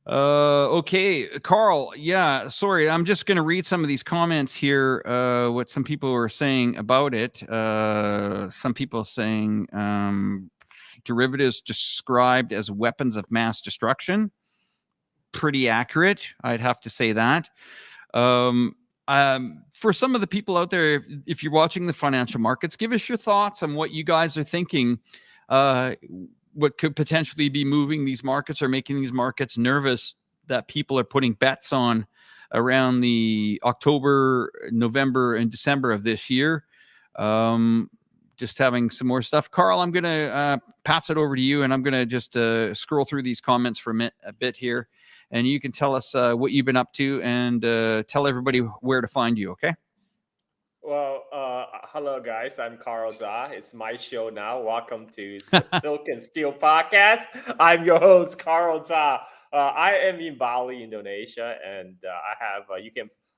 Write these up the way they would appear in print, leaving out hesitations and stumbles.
Okay, Carl. Yeah, sorry. I'm just going to read some of these comments here. What some people were saying about it. Some people saying derivatives described as weapons of mass destruction. Pretty accurate, I'd have to say that. Um, for some of the people out there, if you're watching the financial markets, give us your thoughts on what you guys are thinking. What could potentially be moving these markets or making these markets nervous that people are putting bets on around the October, November, and December of this year. Just having some more stuff. Carl, I'm going to pass it over to you, and I'm going to just scroll through these comments for a bit here, and you can tell us what you've been up to and tell everybody where to find you, okay? Well, hello guys. I'm Carl Za. It's my show now. Welcome to Silk and Steel Podcast. I'm your host, Carl Za. I am in Bali, Indonesia, and I have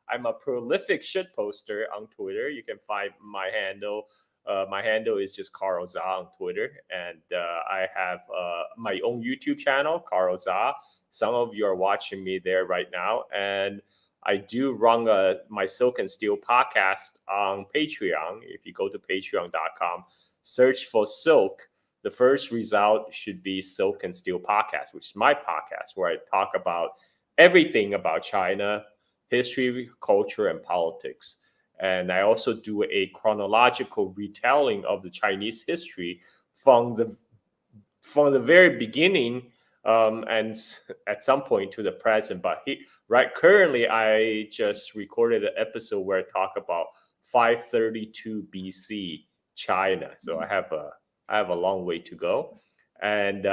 I'm a prolific shit poster on Twitter. You can find my handle. My handle is just Carl Za on Twitter, and I have my own YouTube channel, Carl Za. Some of you are watching me there right now, and I do run my Silk and Steel podcast on Patreon. If you go to patreon.com, search for Silk, the first result should be Silk and Steel podcast, which is my podcast where I talk about everything about China, history, culture, and politics. And I also do a chronological retelling of the Chinese history from the very beginning, and at some point to the present. But currently, I just recorded an episode where I talk about 532 BC China. So I have a long way to go. And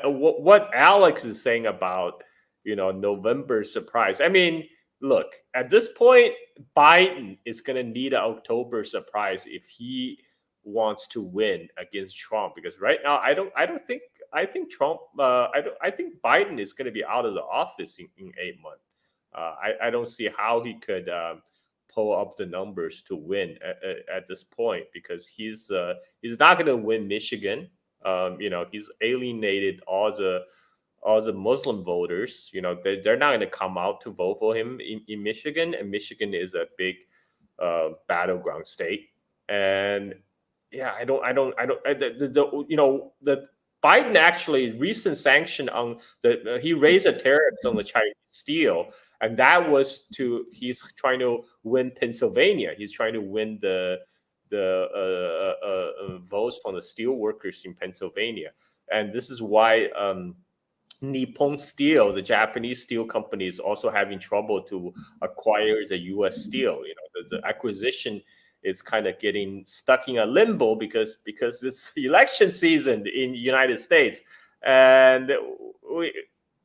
what Alex is saying about November surprise. I mean, look, at this point, Biden is going to need an October surprise if he wants to win against Trump, because right now I think Trump I think Biden is going to be out of the office in 8 months. I don't see how he could pull up the numbers to win at this point, because he's not going to win Michigan. He's alienated all the Muslim voters. They're not going to come out to vote for him in Michigan, and Michigan is a big battleground state. And yeah, the Biden actually recent sanction on he raised the tariffs on the Chinese steel, and that was he's trying to win Pennsylvania. He's trying to win the votes from the steel workers in Pennsylvania, and this is why Nippon Steel, the Japanese steel company, is also having trouble to acquire the U.S. steel. The acquisition is kind of getting stuck in a limbo because it's election season in the United States, and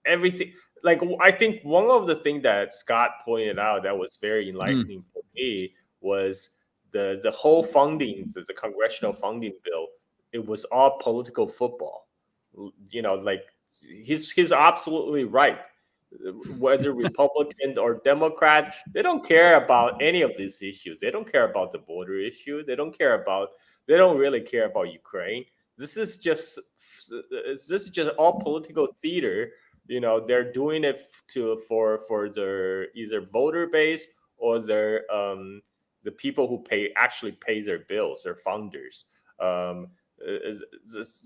everything. Like, I think one of the things that Scott pointed out that was very enlightening for me was the whole funding, the congressional funding bill. It was all political football. Like, he's absolutely right. Whether Republicans or Democrats, they don't care about any of these issues. They don't care about the border issue. They don't really care about Ukraine. This is just all political theater. They're doing it for their either voter base or the people who actually pay their bills, their funders.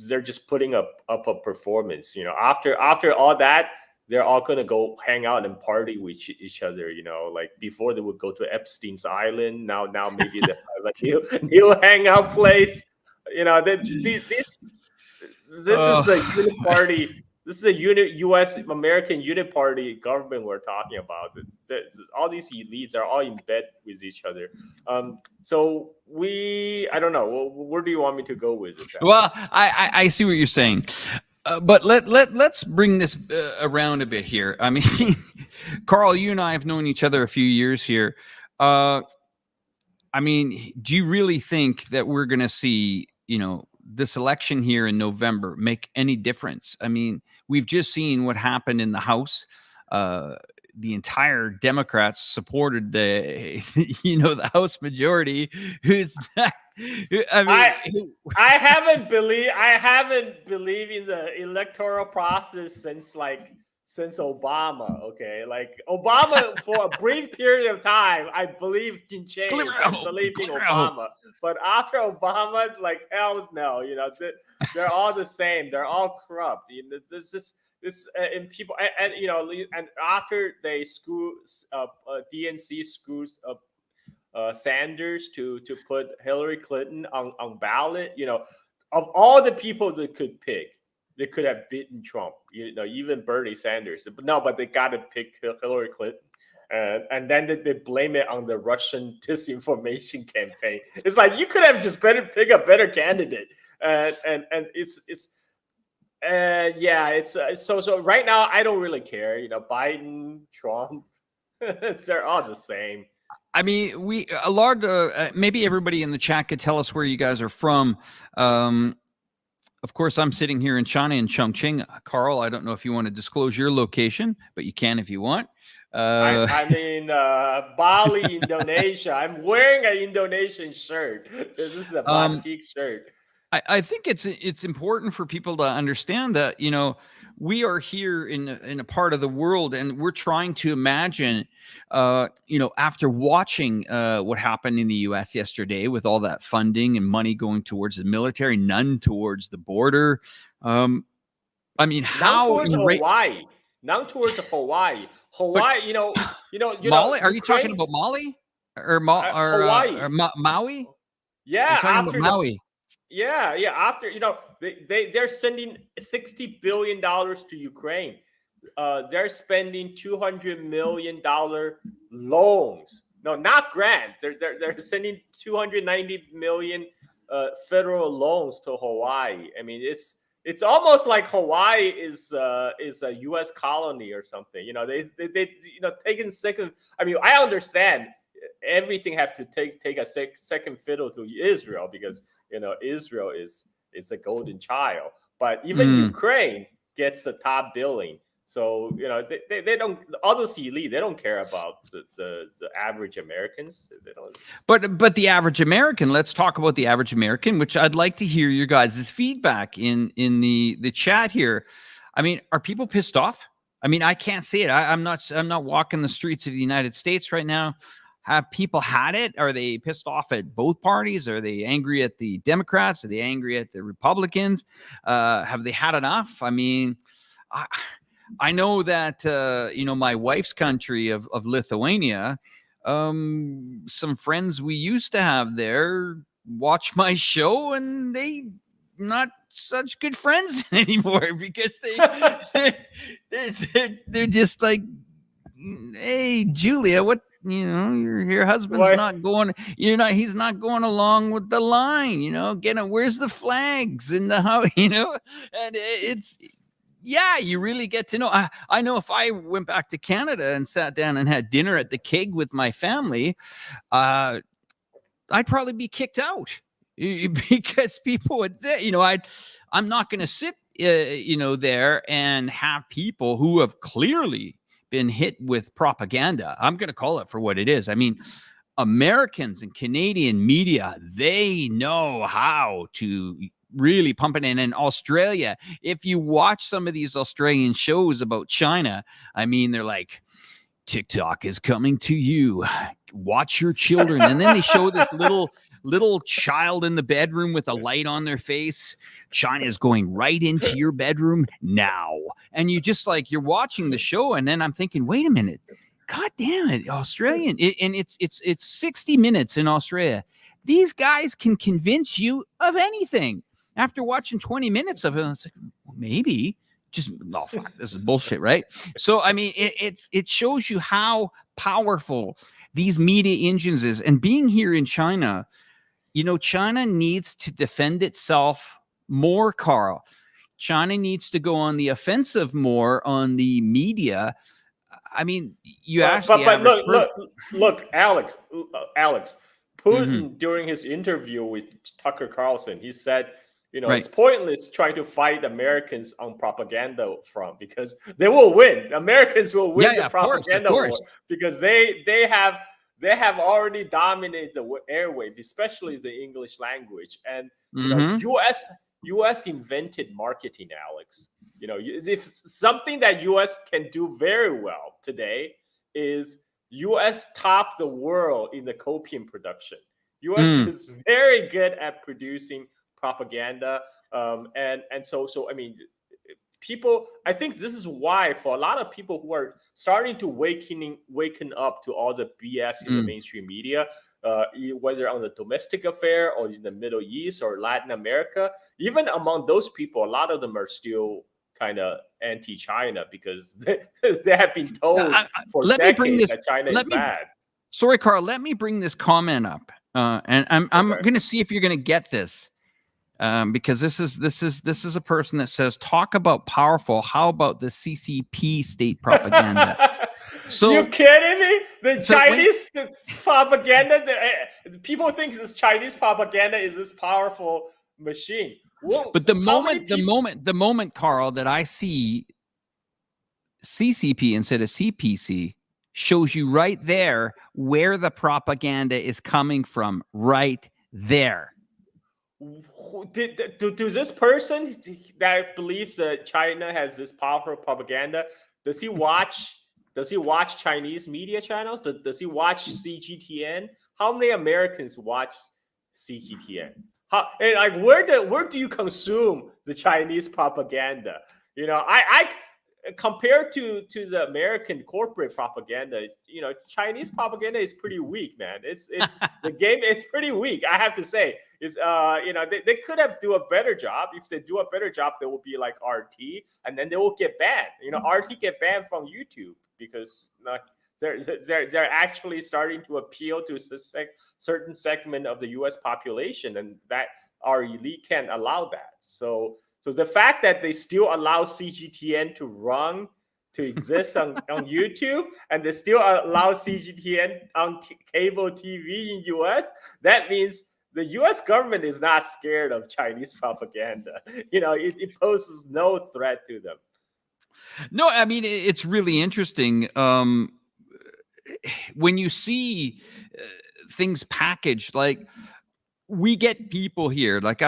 They're just putting up a performance. After all that, they're all gonna go hang out and party with each other. Like before they would go to Epstein's Island. Now maybe they have a new hangout place. This is a unit party. This is a U.S. American unit party government we're talking about. All these elites are all in bed with each other. So I don't know. Where do you want me to go with this? Well, I see what you're saying. But let's bring this around a bit here. I mean, Carl, you and I have known each other a few years here. I mean, do you really think that we're going to see, this election here in November make any difference? I mean, we've just seen what happened in the House. The entire Democrats supported the House majority. I haven't believed in the electoral process since since Obama. Okay, like Obama for a brief period of time, I believed in change and believed in Obama. But after Obama, like hell no, they're all the same. They're all corrupt. This and people and after they DNC screws up Sanders to put Hillary Clinton on ballot. Of all the people they could pick, they could have beaten Trump. Even Bernie Sanders. But no, but they got to pick Hillary Clinton. And then they blame it on the Russian disinformation campaign. It's like you could have just pick a better candidate. And it's so right now I don't really care. Biden, Trump, they're all the same. I mean, maybe everybody in the chat could tell us where you guys are from. Of course, I'm sitting here in China in Chongqing. Carl, I don't know if you want to disclose your location, but you can if you want. I'm in Bali, Indonesia. I'm wearing an Indonesian shirt. This is a batik shirt. I think it's important for people to understand that, we are here in a part of the world and we're trying to imagine, after watching what happened in the US yesterday with all that funding and money going towards the military, none towards the border. I mean, how towards Hawaii? None towards Hawaii. Hawaii, Mali? Are you talking about Mali or Hawaii or Maui? Yeah, after Maui. Yeah. After they're sending $60 billion to Ukraine. They're spending $200 million loans. No, not grants. They're sending $290 million federal loans to Hawaii. I mean, it's almost like Hawaii is a U.S. colony or something. They taking second. I mean, I understand everything have to take a second fiddle to Israel because Israel is a golden child, but even Ukraine gets the top billing. So they don't, others elite, they don't care about the average Americans. They don't. But the average American, let's talk about the average American, which I'd like to hear your guys' feedback in the chat here. I mean, are people pissed off? I mean, I can't see it. I'm not walking the streets of the United States right now. Have people had it? Are they pissed off at both parties? Are they angry at the Democrats? Are they angry at the Republicans? Have they had enough? I mean, I know that, my wife's country of Lithuania, some friends we used to have there watch my show and they not such good friends anymore because they're just like, hey, Julia, what? Your husband's not going. He's not going along with the line. Where's the flags in the house? And it's. Yeah, you really get to know. I know if I went back to Canada and sat down and had dinner at the keg with my family, I'd probably be kicked out because people would say, I'm not going to sit, there and have people who have clearly been hit with propaganda. I'm going to call it for what it is. I mean, Americans and Canadian media, they know how to really pump it in. And Australia, if you watch some of these Australian shows about China, I mean, they're like, TikTok is coming to you. Watch your children. And then they show this little child in the bedroom with a light on their face. China is going right into your bedroom now. And you're watching the show. And then I'm thinking, wait a minute. God damn it, Australian. And it's 60 minutes in Australia. These guys can convince you of anything. After watching 20 minutes of it, it's like, well, maybe just, no, fuck, this is bullshit, right? So, I mean, it shows you how powerful these media engines is. And being here in China, China needs to defend itself more, Carl. China needs to go on the offensive more on the media. I mean, look, Alex, Putin during his interview with Tucker Carlson, he said, it's pointless trying to fight Americans on propaganda front because they will win. Americans will win the propaganda war because they have already dominated the airwaves, especially the English language. And US invented marketing, Alex. If something that U.S. can do very well today is U.S. top the world in the copium production. U.S. is very good at producing propaganda, and so I mean, people. I think this is why for a lot of people who are starting to waken up to all the BS in the mainstream media, whether on the domestic affair or in the Middle East or Latin America, even among those people, a lot of them are still kind of anti-China because they have been told for decades that China is bad. Sorry, Carl. Let me bring this comment up, and I'm going to see if you're going to get this, because this is a person that says, "Talk about powerful. How about the CCP state propaganda?" So you kidding me? The Chinese propaganda. People think this Chinese propaganda is this powerful machine. Well, but the moment, Carl, that I see CCP instead of CPC shows you right there where the propaganda is coming from. Right there. To this person that believes that China has this powerful propaganda, does he watch Chinese media channels? Does he watch CGTN? How many Americans watch CGTN? And like where do you consume the Chinese propaganda? I compared to the American corporate propaganda, Chinese propaganda is pretty weak, man. It's the game. It's pretty weak. I have to say. It's they could have do a better job. If they do a better job, they will be like RT, and then they will get banned. RT get banned from YouTube because they're actually starting to appeal to a certain segment of the U.S. population, and that our elite can't allow that. So the fact that they still allow CGTN to exist on YouTube, and they still allow CGTN on cable TV in US, that means the US government is not scared of Chinese propaganda. It poses no threat to them. No, I mean, it's really interesting. When you see things packaged, like we get people here, like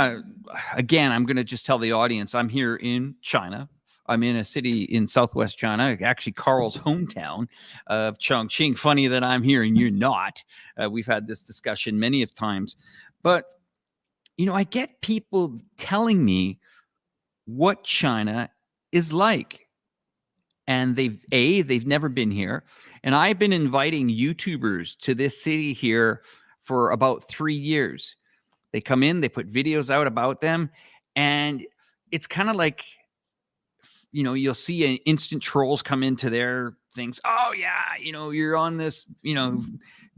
again, I'm going to just tell the audience, I'm here in China. I'm in a city in Southwest China, actually Carl's hometown of Chongqing. Funny that I'm here and you're not. We've had this discussion many of times, but I get people telling me what China is like. And they've never been here. And I've been inviting YouTubers to this city here for about 3 years. They come in, they put videos out about them. And it's kind of like, you'll see instant trolls come into their things. Oh yeah, you're on this,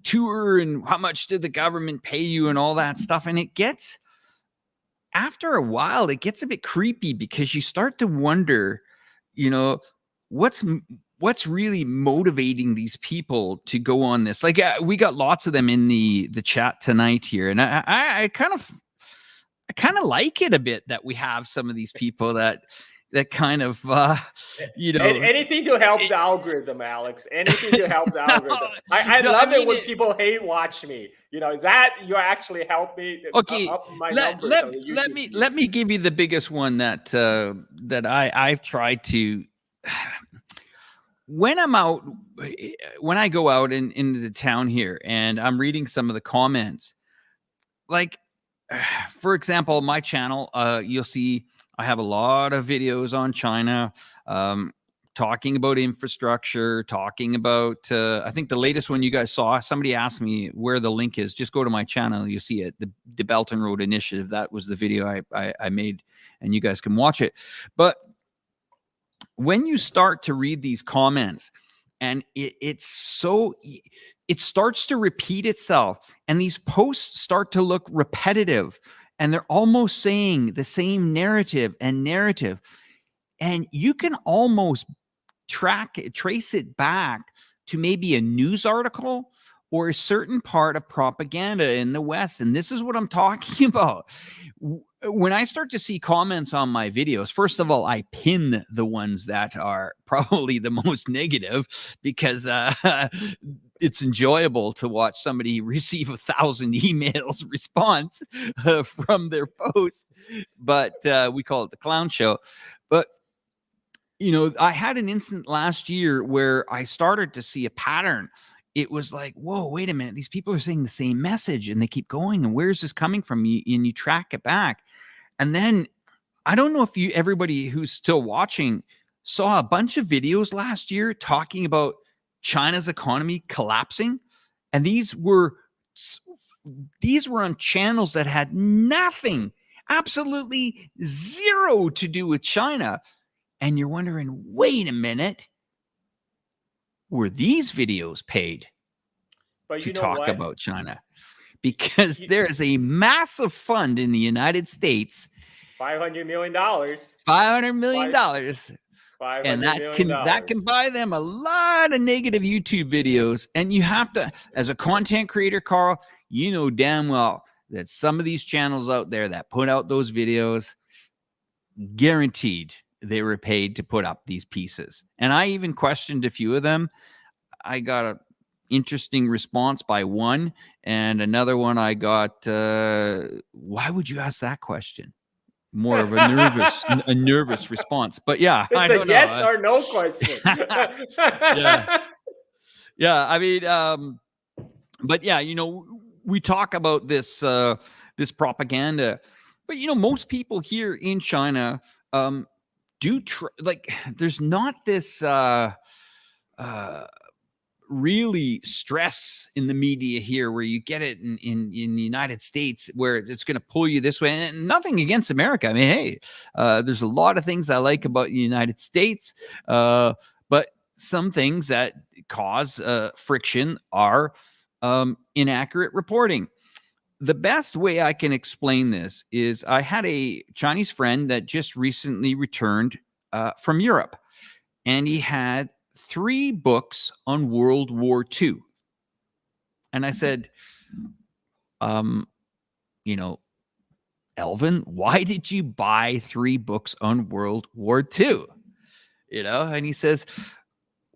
tour, and how much did the government pay you and all that stuff. And after a while, it gets a bit creepy because you start to wonder, what's really motivating these people to go on this? Like we got lots of them in the chat tonight here, and I kind of like it a bit that we have some of these people that kind of anything to help the algorithm, Alex. Anything to help the algorithm. I love it when people hate watch me. That you actually help me. Okay, up my numbers let me give you the biggest one that I've tried to. When I go out into the town here and I'm reading some of the comments, like, for example, my channel, you'll see I have a lot of videos on China, talking about infrastructure, talking about, I think the latest one you guys saw, somebody asked me where the link is. Just go to my channel. You'll see it. The Belt and Road Initiative. That was the video I made, and you guys can watch it. But when you start to read these comments, and it starts to repeat itself, and these posts start to look repetitive, and they're almost saying the same narrative, and you can almost trace it back to maybe a news article or a certain part of propaganda in the West. And this is what I'm talking about. When I start to see comments on my videos, first of all, I pin the ones that are probably the most negative, because it's enjoyable to watch somebody receive 1,000 emails response from their post. But we call it the clown show. But I had an instant last year where I started to see a pattern. It was like, whoa, wait a minute. These people are saying the same message and they keep going. And where's this coming from? And you track it back. And then I don't know if everybody who's still watching saw a bunch of videos last year talking about China's economy collapsing. And these were on channels that had nothing, absolutely zero to do with China. And you're wondering, wait a minute, were these videos paid But to you know talk what? about China? Because You, there is a massive fund in the United States, $500 million. $500 million, and $500 that million. can buy them a lot of negative YouTube videos. And you have to, as a content creator, Carl, damn well that some of these channels out there that put out those videos, guaranteed they were paid to put up these pieces. And I even questioned a few of them. I got a interesting response by one, and another one I got, why would you ask that question? More of a nervous response. But yeah, It's I a don't yes know. or no question. Yeah. Yeah. I mean, but yeah, we talk about this propaganda, but most people here in China there's not this really stress in the media here where you get it in the United States where it's going to pull you this way. And nothing against America. I mean, hey, there's a lot of things I like about the United States, but some things that cause friction are inaccurate reporting. The best way I can explain this is I had a Chinese friend that just recently returned from Europe, and he had 3 books on World War II. And I said, um, you know, Elvin, why did you buy 3 books on World War II? And he says,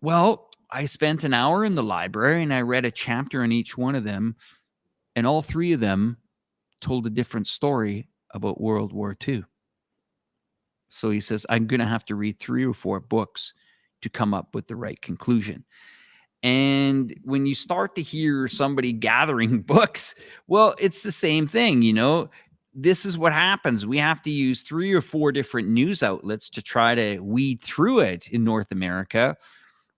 well, I spent an hour in the library and I read a chapter on each one of them, and all 3 of them told a different story about World War II. So he says, I'm going to have to read 3 or 4 books to come up with the right conclusion. And when you start to hear somebody gathering books, well, it's the same thing. This is what happens. We have to use 3 or 4 different news outlets to try to weed through it in North America.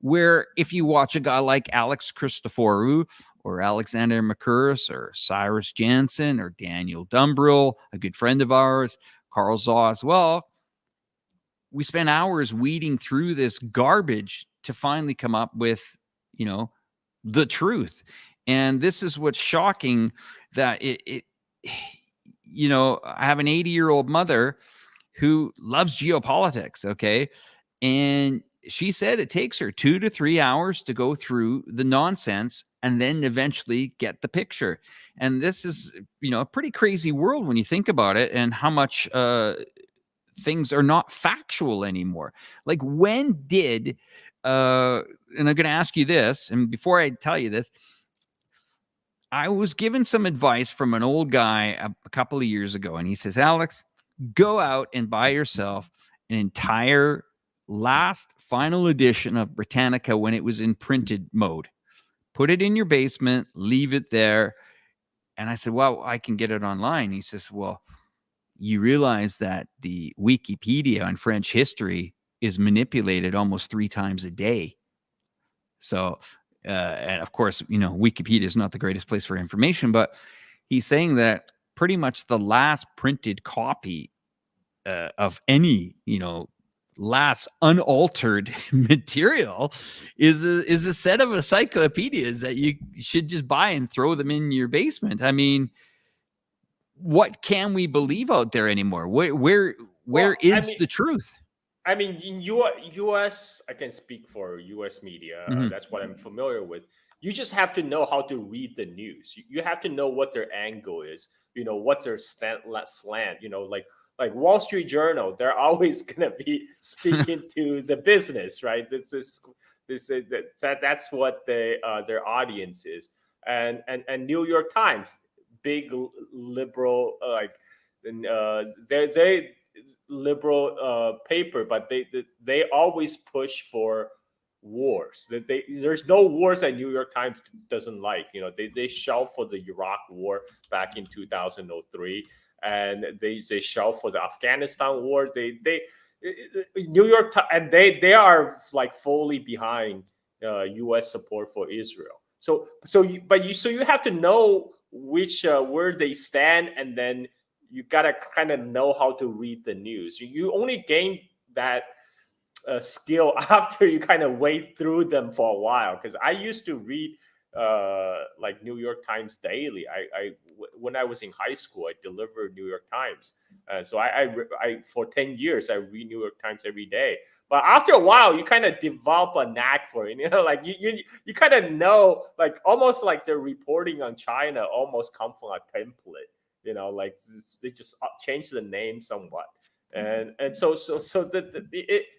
Where if you watch a guy like Alex Christoforou or Alexander McCurris or Cyrus Jansen or Daniel Dumbrill, a good friend of ours, Carl Zaw as well, we spent hours weeding through this garbage to finally come up with, the truth. And this is what's shocking, that I have an 80-year-old mother who loves geopolitics. Okay. And she said it takes her 2 to 3 hours to go through the nonsense and then eventually get the picture. And this is, a pretty crazy world when you think about it, and how much things are not factual anymore. Like, when did and I'm going to ask you this, and before I tell you this, I was given some advice from an old guy a couple of years ago, and he says, Alex, go out and buy yourself an entire last final edition of Britannica when it was in printed mode. Put it in your basement, leave it there. And I said, well, I can get it online. He says, well, you realize that the Wikipedia on French history is manipulated almost 3 times a day. So, and of course, Wikipedia is not the greatest place for information, but he's saying that pretty much the last printed copy of any, last unaltered material is a set of encyclopedias that you should just buy and throw them in your basement. I mean, what can we believe out there anymore? Where is the truth? I mean, in U.S., I can speak for U.S. media. Mm-hmm. That's what I'm familiar with. You just have to know how to read the news. You have to know what their angle is. What's their slant. Like Wall Street Journal, they're always gonna be speaking to the business, right? That's what their audience is. And New York Times, big liberal, they liberal paper, but they always push for wars. There's no wars that New York Times doesn't like. You know, they shelved for the Iraq War back in 2003, and they shelved for the Afghanistan war. They New York and they are like fully behind U.S. support for Israel. So you have to know which where they stand, and then you gotta kind of know how to read the news. You only gain that skill after you kind of wade through them for a while. Because I used to read like New York Times daily. When I was in high school, I delivered New York Times, so I for 10 years I read New York Times every day. But after a while, you kind of develop a knack for it. You know, like you kind of know, like almost like the reporting on China almost come from a template. You know, like they just change the name somewhat. And so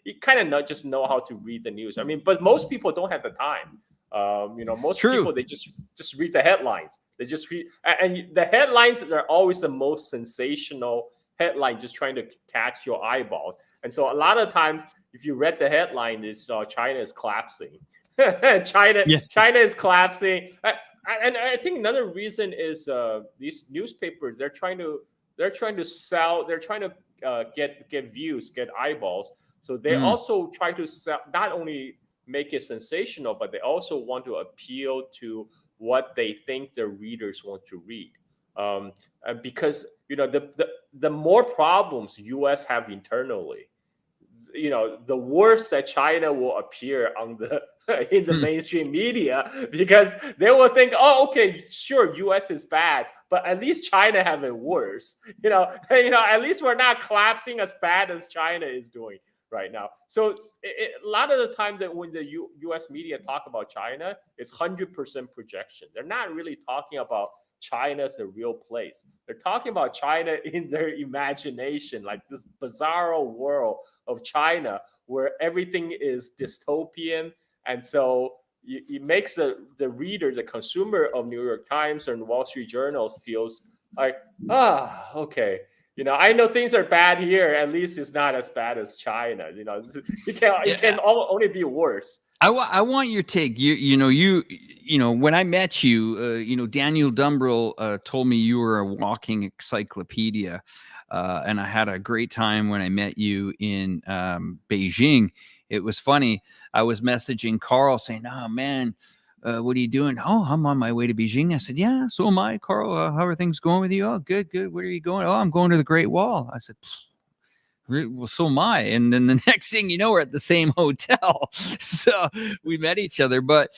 you kind of not just know how to read the news. I mean, but most people don't have the time. You know, most people, they just read the headlines. They just read, and the headlines are always the most sensational headline, just trying to catch your eyeballs. And so a lot of times, if you read the headline, is China is collapsing. China is collapsing. And I think another reason is these newspapers, they're trying to sell, they're trying to get views, get eyeballs. So they also try to sell, not only make it sensational, but they also want to appeal to what they think their readers want to read. Because you know, the more problems U.S. have internally, you know, the worse that China will appear on the in the mainstream media, because they will think, oh, okay, sure, U.S. is bad, but at least China have it worse. You know, at least we're not collapsing as bad as China is doing right now. So a lot of the time that when the U.S. media talk about China, it's 100% projection. They're not really talking about China as a real place. They're talking about China in their imagination, like this bizarre world of China where everything is dystopian. And so it makes the reader, the consumer of New York Times and Wall Street Journal feels like, okay, you know, I know things are bad here. At least it's not as bad as China. You know, it can only be worse. I want your take. You know, when I met you, you know, Daniel Dumbrell told me you were a walking encyclopedia, and I had a great time when I met you in Beijing. It was funny. I was messaging Carl saying, "Oh man, what are you doing?" "Oh, I'm on my way to Beijing." I said, "Yeah, so am I, Carl. How are things going with you?" "Oh, good. Where are you going?" "Oh, I'm going to the Great Wall." I said, "Well, so am I." And then the next thing you know, we're at the same hotel. So we met each other. But